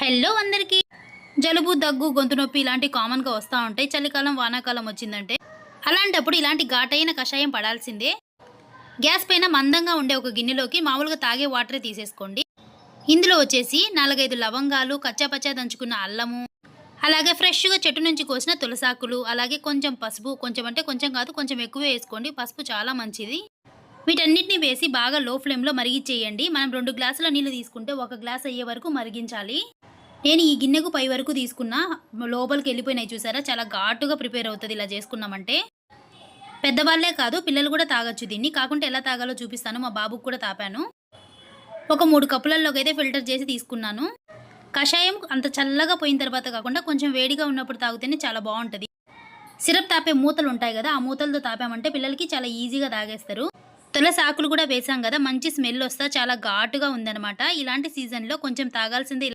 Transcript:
Hello అందరికీ. జలుబు, దగ్గు, గొంతు నొప్పి ఇలాంటి కామన్‌గా వస్తా ఉంటాయి. చలికాలం, వానాకాలం వచ్చిందంటే. అలాంటప్పుడు ఇలాంటి ఘాటైన కషాయం పడాల్సిందే. గ్యాస్ పైన మందంగా ఉండే ఒక గిన్నెలోకి మామూలుగా తాగే వాటరే తీసేసుకోండి. ఇందులో వచ్చేసి 4, 5 లవంగాలు, కచ్చాపచ్చా దంచుకున్న అల్లము, అలాగే ఫ్రెష్‌గా చెట్టు నుంచి కోసిన తులసాకులు, అలాగే కొంచెం పసుపు, కొంచెం అంటే కొంచెం కాదు కొంచెం ఎక్కువే వేసుకోండి. పసుపు చాలా మంచిది. వీటన్నిటిని వేసి బాగా లో ఫ్లేమ్‌లో మరిగిచ్చేయండి. మనం 2 గ్లాసుల నీళ్లు తీసుకుంటే 1 గ్లాస్ అయ్యే వరకు మరిగించాలి. నేను ఈ గిన్నెకు పై వరకు తీసుకున్నా. లోపలికెళ్ళిపోయినాయి చూసారా? చాలా ఘాటుగా ప్రిపేర్ అవుతది ఇలా చేసుకున్నామంటే. పెద్దవాళ్ళే కాదు పిల్లలు కూడా తాగొచ్చు దీన్ని. కాకుంటే ఎలా తాగాలో చూపిస్తాను. మా బాబుకి కూడా తాపాను. ఒక 3 కప్పులల్లోకైతే ఫిల్టర్ చేసి తీసుకున్నాను. కషాయం అంత చల్లగా పోయిన తర్వాత కాకుండా కొంచెం వేడిగా ఉన్నప్పుడు తాగితేనే చాలా బావుంటది. సిరప్ తాపే మూతలుంటాయి గదా! ఆ మూతలతో తాపామంటే పిల్లలకి చాలా ఈజీగా తాగేస్తారు. తులసి ఆకులు కూడా వేసాం గదా! మంచి స్మెల్ ఒస్తా చాలా ఘాటుగా ఉందనమాట. ఇలాంటి సీజన్‌లో కొంచెం తాగాల్సిందే.